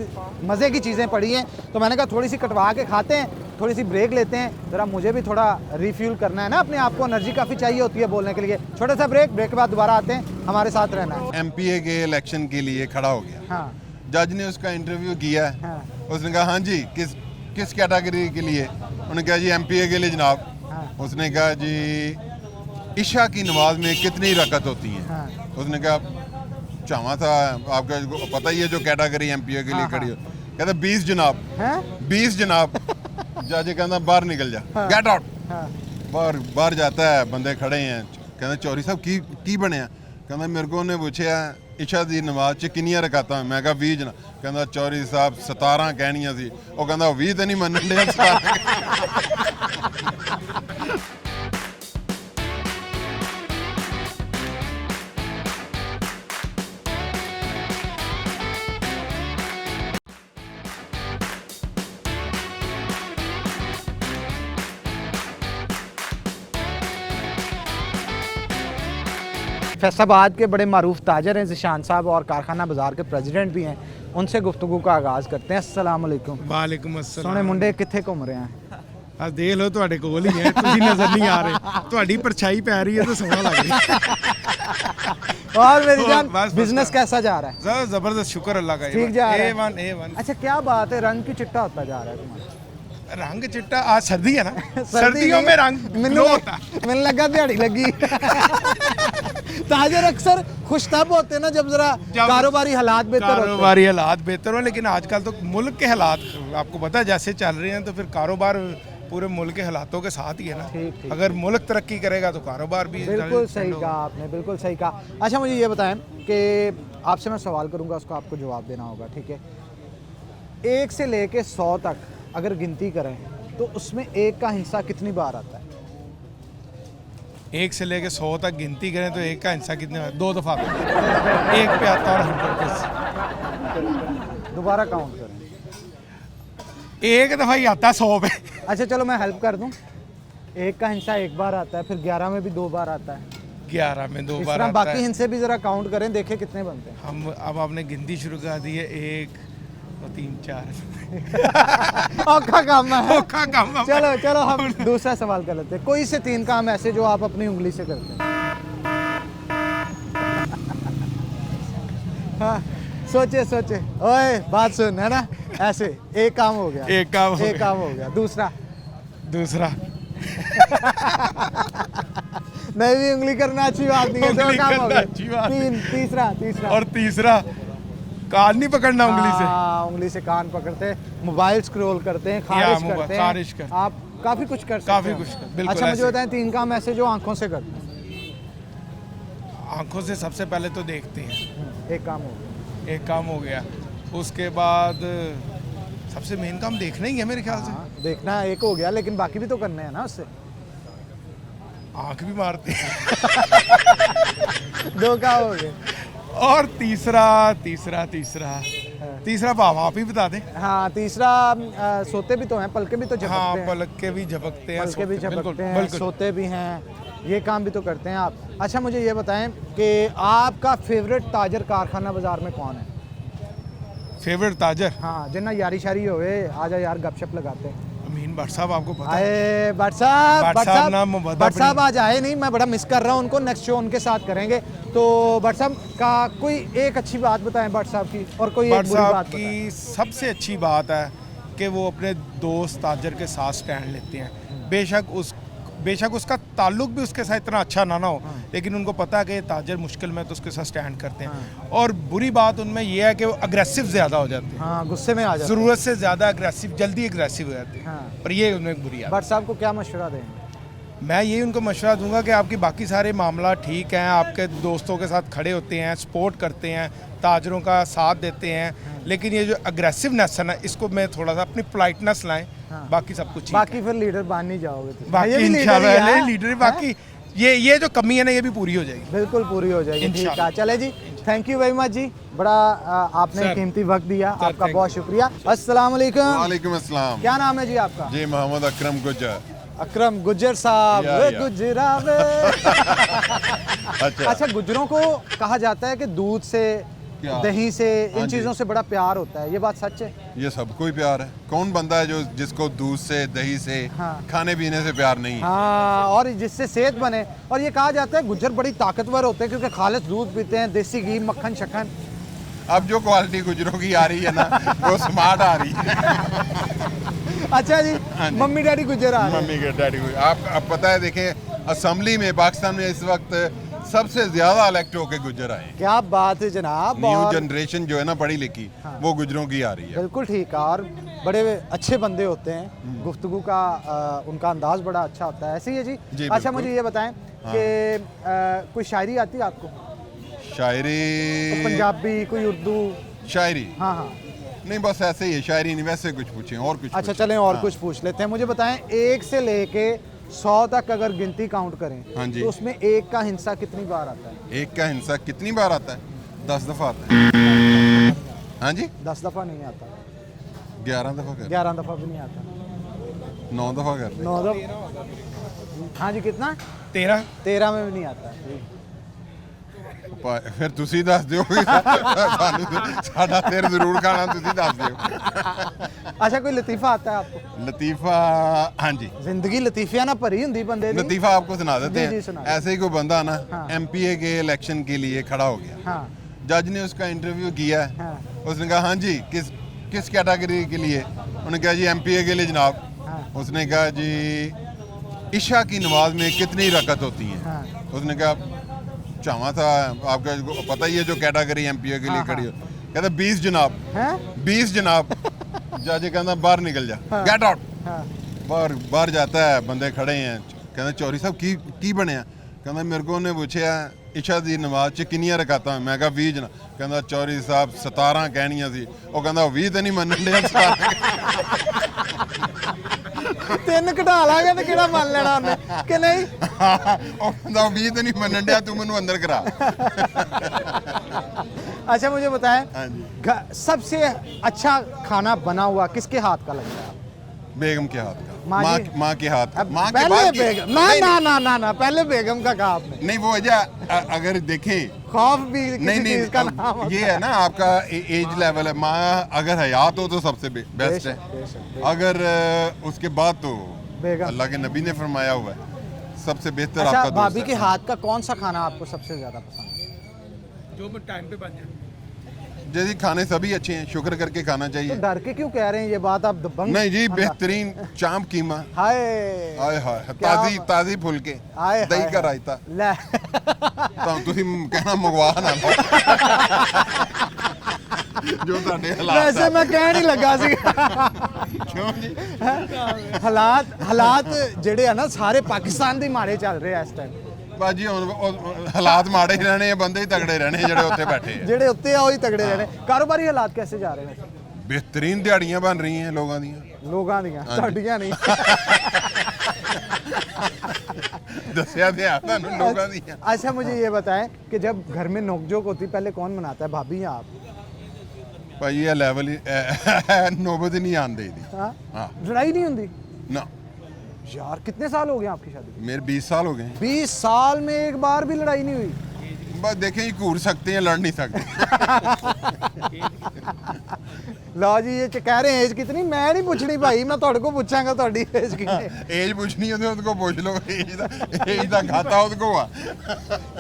मज़े की चीज़ें पड़ी हैं, तो मैंने कहा थोड़ी सी कटवा के खाते हैं, थोड़ी सी ब्रेक लेते हैं। ज़रा मुझे भी थोड़ा रिफ्यूल करना है ना, अपने आप को एनर्जी काफ़ी चाहिए होती है बोलने के लिए। छोटा सा ब्रेक के बाद दोबारा आते हैं, हमारे साथ रहना है। एमपीए के इलेक्शन के लिए खड़ा हो गया। हाँ। जज ने उसका इंटरव्यू किया। हाँ। उसने कहा हाँ जी, किस कैटेगरी के लिए? उन्होंने कहा जी एमपीए के लिए जनाब। हाँ। उसने कहा जी इशा की नमाज में कितनी रकत होती है? हाँ। उसने कहा चावा था, आपका पता ही है जो कैटेगरी एमपीए के लिए हाँ, खड़ी हो। कहता 20 जनाब। हैं? 20 जनाब। जज कहता बाहर निकल जा, हाँ। Get out. हाँ। बाहर जाता है, बंदे खड़े हैं। कहता चौधरी साहब की बने? कहता मेरे को उन्हें पूछा इशा दी नमाज च किनियां रकातां? मैं कहा 20 जना। कहता चौधरी साहब 17 कहनियां सी। वो कहता 20 तो नहीं मनन डे 17। फैसलाबाद के बड़े मारूफ ताजर हैं ज़िशान साहब, और कारखाना बाज़ार के प्रेसिडेंट भी हैं। उनसे गुफ्तगू का आगाज़ करते हैं। अस्सलाम वालेकुम। ਵਾਲੇਕੁਮ ਅਸਲਾਮ। सोने मुंडे कित्थे घूम रहे हैं? ਆ ਦੇਖ ਲਓ ਤੁਹਾਡੇ ਕੋਲ ਹੀ ਹੈ, ਤੁਸੀਂ ਨਜ਼ਰ ਨਹੀਂ ਆ ਰਹੇ। ਤੁਹਾਡੀ ਪਰਛਾਈ ਪੈ ਰਹੀ ਹੈ ਤਾਂ ਸੋਹਣਾ ਲੱਗ ਰਿਹਾ ਹੈ। और मेरी जान, बस, बिजनेस कैसा जा रहा है? सर जबरदस्त, शुक्र अल्लाह का। ठीक जा रहा है। A1 अच्छा, क्या बात है, रंग की चिट्टा होता जा रहा है तुम्हारा। रंग चिट्टा, आज सर्दी है ना, सर्दी सर्दियों नहीं, में रंग मैंने ग्लो होता है। मैंने लगा दिहाड़ी लगी। ताजर अक्सर खुश तब होते हैं ना जब जरा जब कारोबारी हालात बेहतर होते हैं। कारोबारी हालात बेहतर हो, लेकिन आजकल तो मुल्क के हालात आपको पता है जैसे चल रहे हैं, तो फिर कारोबार पूरे मुल्क के हालातों के साथ ही है ना। ठीक, ठीक। अगर मुल्क तरक्की करेगा तो कारोबार भी बिल्कुल सही कहा आपने, बिल्कुल सही कहा। अच्छा, मुझे ये बताएं कि आपसे मैं सवाल करूंगा, उसको आपको जवाब देना होगा, ठीक है? 1 से लेके 100 तक अगर गिनती करें तो उसमें 1 का हिस्सा कितनी बार आता है? 1 से लेके 100 तक गिनती करें तो 1 का हिस्सा कितने 2 दफ़ा आता है। 1 पे आता है और 100 दोबारा काउंट करें। एक दफ़ा ही आता है 100 पे। अच्छा चलो, मैं हेल्प कर दूं। 1 का हिस्सा 1 बार आता है, फिर 11 में भी 2 बार आता है, 11 में 2 इस बार तरह आता बाकी है। हिस्से भी जरा काउंट करें, देखें कितने बनते हैं। हम अब आपने गिनती शुरू कर दी है, 1 2 3 4। औखा काम है। औखा काम है। चलो चलो, हम दूसरा सवाल कर लेते हैं। कोई से 3 काम ऐसे जो आप अपनी उंगली से करते हैं। हाँ, सोचे सोचे, ओए बात सुन, है ना, ऐसे 1 काम हो गया। एक काम हो एक गया। काम हो गया। दूसरा, दूसरा नहीं भी उंगली करना अच्छी बात नहीं है, 2 उंगली काम हो करना गए। अच्छी बात 3, तीसरा और तीसरा कान नहीं पकड़ना उंगली से। हाँ, उंगली से कान पकड़ते हैं, मोबाइल स्क्रॉल करते हैं, खारिज मोबाइल करते हैं, खारिज कर- आप काफी कुछ कर सकते काफी हैं। कुछ कर- बिल्कुल अच्छा, मुझे ऐसे। बताएं 3 काम ऐसे जो आंखों से करते हैं। आंखों से सबसे पहले तो देखते हैं, 1 काम हो गया। एक काम हो गया। उसके बाद सबसे मेन काम देखना ही है मेरे ख्याल से। हाँ, देखना 1 हो गया, लेकिन बाकी भी तो करने हैं ना उससे। आंख भी मारते हैं। धोखा हो गए। और तीसरा भाव आप ही बता दें। हाँ तीसरा सोते भी तो हैं, पलके भी तो झपकते हाँ, हैं। पलक के भी झपकते हैं, पलके भी सोते- बिल्कुल, झपकते हैं, बिल्कुल। सोते भी हैं, ये काम भी तो करते हैं आप। अच्छा मुझे ये बताएं कि आपका फेवरेट ताजर कारखाना बाजार में कौन है? फेवरेट ताजर हाँ जिन्ना यारी शारी होवे, आजा यार गपशप लगाते हैं। अमीन भट्ट साहब, आपको पता है? आए भट्ट साहब, भट्ट साहब नाम मुबद्दा भट्ट साहब अपनी- आज आए नहीं, मैं बड़ा मिस कर रहा हूँ उनको। नेक्स्ट शो उनके साथ करेंगे। तो भट्ट साहब का कोई एक अच्छी बात बताएं भट्ट साहब की, और कोई एक भट्ट बुरी साहब बात बताएं। की सबसे अच्छी बात है कि वो अपने दोस्त ताजर के साथ स्टैंड लेते हैं। बेशक उसका ताल्लुक भी उसके साथ इतना अच्छा ना हो, लेकिन उनको पता है कि ये ताजर मुश्किल में, तो उसके साथ स्टैंड करते हैं। और बुरी बात उनमें ये है कि वो अग्रेसिव ज़्यादा हो जाते हैं, हाँ गुस्से में आ जाते हैं। ज़रूरत से ज़्यादा अग्रेसिव, जल्दी अग्रेसिव हो जाते हैं। हाँ। पर ये उनमें एक बुरी आदत। भट्ट साहब को क्या मशवरा देंगे? मैं यही उनको मशवरा दूंगा कि आपकी बाकी सारे मामला ठीक हैं, आपके दोस्तों के साथ खड़े होते हैं, सपोर्ट करते हैं, ताजरों का साथ देते हैं, लेकिन ये जो अग्रेसिवनेस है ना, इसको मैं थोड़ा सा अपनी पोलाइटनेस लाएं। बाकी सब कुछ ठीक है। बाकी फिर लीडर बन नहीं जाओगे तो। बाकी ये भी लीडर ही इंशाल्लाह है। लीडर, बाकी ये जो कमी है ना, ये भी पूरी हो जाएगी। बिल्कुल पूरी हो जाएगी। ठीक है, इंशाल्लाह। चले जी, थैंक यू वेरी मच जी, बड़ा आपने सर। कीमती वक्त दिया, आपका thank बहुत शुक्रिया। अस्सलाम वालेकुम, वालेकुम अस्सलाम क्या नाम है जी आपका? जी, मोहम्मद अकरम गुज्जर। अकरम गुज्जर साहब। या, वे या। गुजरा वे। अच्छा अच्छा गुजरों को कहा जाता है कि दूध से, क्या? दही से, हाँ इन जी। चीज़ों से बड़ा प्यार होता है, ये बात सच है? ये सबको ही प्यार है। कौन बंदा है जो जिसको दूध से, दही से, हाँ। खाने पीने से प्यार नहीं है? हाँ, और जिससे सेहत बने। और ये कहा जाता है गुज्जर बड़ी ताकतवर होते हैं क्योंकि खालिस दूध पीते हैं, देसी घी, मक्खन शक्खन। अब जो क्वालिटी गुजरों की आ रही है ना, वो स्मार्ट आ रही है। अच्छा जी, हाँ जी। मम्मी डैडी गुज्जर आ रहे हैं। मम्मी के डैडी को आप पता है, देखें असेंबली में पाकिस्तान में इस वक्त सबसे ज्यादा इलेक्ट होके गुजर आए हैं। क्या बात है जनाब। न्यू और जनरेशन जो है ना पढ़ी लिखी, वो गुजरों की आ रही है। बिल्कुल ठीक है, और बड़े अच्छे बंदे होते हैं, गुफ्तगू का उनका अंदाज बड़ा अच्छा होता है। ऐसे ही है जी। जी, अच्छा बिल्कुल। मुझे ये बताएं कि कोई शायरी आती है आपको? शायरी, कोई पंजाबी, कोई उर्दू? शायरी हाँ हाँ। नहीं, बस ऐसे ही है, शायरी नहीं, वैसे कुछ पूछें और कुछ अच्छा पूछें। चलें और हाँ। कुछ पूछ लेते हैं। मुझे बताएं 1 से लेके 100 तक अगर गिनती काउंट करें, हाँ जी। तो उसमें 1 का हिस्सा कितनी बार आता है? एक का हिस्सा कितनी बार आता है? 10 दफा आता है। हाँ जी, 10 दफ़ा नहीं आता, 11 दफा कर, 11 दफ़ा भी नहीं आता, 9 दफा कर। 9 दफ़ा। हाँ जी, कितना? 13 13 में भी नहीं आता। फिर ਤੁਸੀਂ ਦੱਸ ਦਿਓ ਸਾਨੂੰ ਸਾਡਾ ਸਿਰ ਜ਼ਰੂਰ ਖਾਣਾ, ਤੁਸੀਂ ਦੱਸ ਦਿਓ। अच्छा कोई लतीफ़ा आता है आपको? लतीफ़ा, हाँ जी, जिंदगी लतीफिया ना भरी हुंदी बंदे दी। लतीफ़ा आपको सुना देते जी, हैं। सुना। ऐसे ही कोई बंदा ना हाँ। MPA के इलेक्शन के लिए खड़ा हो गया, हाँ जज ने उसका इंटरव्यू किया, हाँ उसने कहा हाँ जी, किस किस कैटेगरी के लिए? उन्होंने कहा जी MPA के लिए जनाब। हाँ उसने कहा जी इशा की नमाज में कितनी रकत होती है? हाँ। उसने कहा चावा था, आपका पता ही है जो कैटेगरी MPA के लिए हाँ, खड़ी हो। कहता 20 जनाब, हैं? 20 जनाब। जज कहता बाहर निकल जा, गेट आउट। हाँ बाहर जाता है, बंदे खड़े हैं, कहते चौधरी साहब की बनया? कहता मेरे को उन्हें पूछा इशा दी नमाज च किनियां रकातां? मैं कहा 20 जना। कहता चौधरी साहब 17 कहनियां सी। वो कहता 20 तो नहीं मनन दिया। 3 घटा लांगे तो केड़ा मान लेना उन्हें कि नहीं? ਉਹ ਕਹਿੰਦਾ 20 ਤੇ ਨਹੀਂ ਮੰਨਣ ਡਿਆ, ਤੂੰ ਮੈਨੂੰ ਅੰਦਰ ਕਰਾ। अच्छा मुझे बताएं, हाँ जी। सबसे अच्छा खाना बना हुआ किसके हाथ का लगता है? बेगम के हाथ का, माँ जी? माँ के हाथ का, अब माँ के पहले बाद की- बेगम ना नहीं, ना ना ना ना पहले बेगम का कहा आपने। नहीं वो वजह अगर देखें, खौफ भी किसी नहीं नहीं चीज का अब नाम होता ये है ना आपका एज लेवल है। माँ अगर हयात हो तो सबसे बेस्ट है, बेशक, अगर उसके बाद तो बेगम। अल्लाह के नबी ने फरमाया हुआ है सबसे बेहतर अच्छा आपका भाभी दोस्त के है। हाथ का कौन सा खाना आपको सबसे ज्यादा पसंद है? जो टाइम पे बन जाए। जैसे खाने सभी अच्छे हैं, शुक्र करके खाना तो चाहिए। डर के क्यों कह रहे हैं ये बात आप? दबंग नहीं जी, अंदाज- बेहतरीन चांप कीमा, हाय हाय हाय, क्या ताजी बात- ताजी फुलके, हाय दही हाय, का हाय। रायता। ले ਤਾਂ ਤੁਸੀਂ ਕਹਿਣਾ ਮੰਗਵਾ ਨਾ ਜੋ ਤੁਹਾਡੇ ਹਾਲਾਤ वैसे ਆ। मैं कह नहीं लगा सी। ਕਿਉਂ ਜੀ? ਹਾਲਾਤ ਜਿਹੜੇ ਆ ਨਾ ਸਾਰੇ ਪਾਕਿਸਤਾਨ ਦੇ ਮਾੜੇ ਚੱਲ ਰਹੇ ਆ ਇਸ ਟਾਈਮ। ਬਾਜੀ ਹੁਣ ਹਾਲਾਤ ਮਾੜੇ ਹੀ ਰਹਿਣੇ ਆ, ਬੰਦੇ ਹੀ ਤਗੜੇ ਰਹਿਣੇ ਜਿਹੜੇ ਉੱਥੇ ਬੈਠੇ ਆ। ਜਿਹੜੇ ਉੱਤੇ ਆ ਉਹ ਹੀ ਤਗੜੇ ਰਹੇ ਨੇ। ਕਾਰੋਬਾਰੀ ਹਾਲਾਤ कैसे जा रहे हैं? ਬਿਹਤਰੀਨ ਦਿਹਾੜੀਆਂ ਬਣ ਰਹੀਆਂ हैं ਲੋਕਾਂ ਦੀਆਂ। ਲੋਕਾਂ ਦੀਆਂ, ਹਾਂਜੀ। ਸਾਡੀਆਂ ਨਹੀਂ। ਦੱਸਿਆ ਤੇ ਆ ਤੁਹਾਨੂੰ ਲੋਕਾਂ ਦੀਆਂ। अच्छा मुझे ये बताएं कि जब घर में नोकझोंक होती पहले कौन मनाता है, भाभी या आप? ਭਾਜੀ ਇਹ ਲੈਵਲ ਹੀ ਨੋਬਤ ਹੀ ਨਹੀਂ ਆਉਂਦੀ ਦੀ। हाँ हाँ। लड़ाई नहीं होती ना यार? कितने साल हो गए आपकी शादी को? मेरे 20 साल हो गए। 20 साल में एक बार भी लड़ाई नहीं हुई? बस देखें ये घूर सकते हैं, लड़ नहीं सकते। लो जी ये कह रहे हैं एज कितनी, मैं नहीं पूछनी भाई, मैं थोड़े को पूछांगा थोड़ी एज कितनी। एज पूछनी है तो उनको पूछ लो, एज का खाता उनको आ।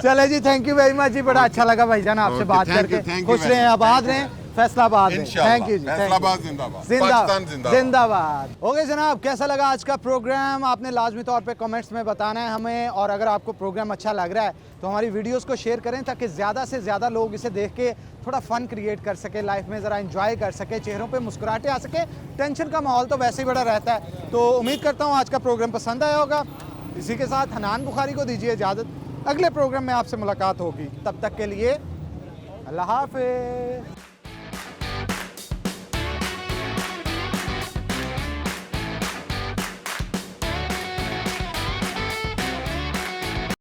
चले जी, थैंक यू वेरी मच जी, बड़ा अच्छा लगा भाईजान आपसे Okay, बात thank you, करके। thank you खुश very रहें, much. आबाद रहें, फैसलाबाद रहें। इंशाल्लाह। थैंक यू जी, thank you। फैसलाबाद जिंदाबाद, पाकिस्तान जिंदाबाद। जिंदाबाद। ओके जनाब, कैसा लगा आज का प्रोग्राम आपने लाजमी तौर पे कमेंट्स में बताना है हमें, और अगर आपको प्रोग्राम अच्छा लग रहा है तो हमारी वीडियोस को शेयर करें ताकि ज़्यादा से ज़्यादा लोग इसे देख के थोड़ा फ़न क्रिएट कर सके, लाइफ में ज़रा एंजॉय कर सके, चेहरों पे मुस्कुराहटें आ सके। टेंशन का माहौल तो वैसे ही बड़ा रहता है। तो उम्मीद करता हूँ आज का प्रोग्राम पसंद आया होगा। इसी के साथ हनान बुखारी को दीजिए इजाज़त, अगले प्रोग्राम में आपसे मुलाकात होगी, तब तक के लिए अल्लाह हाफ़िज़।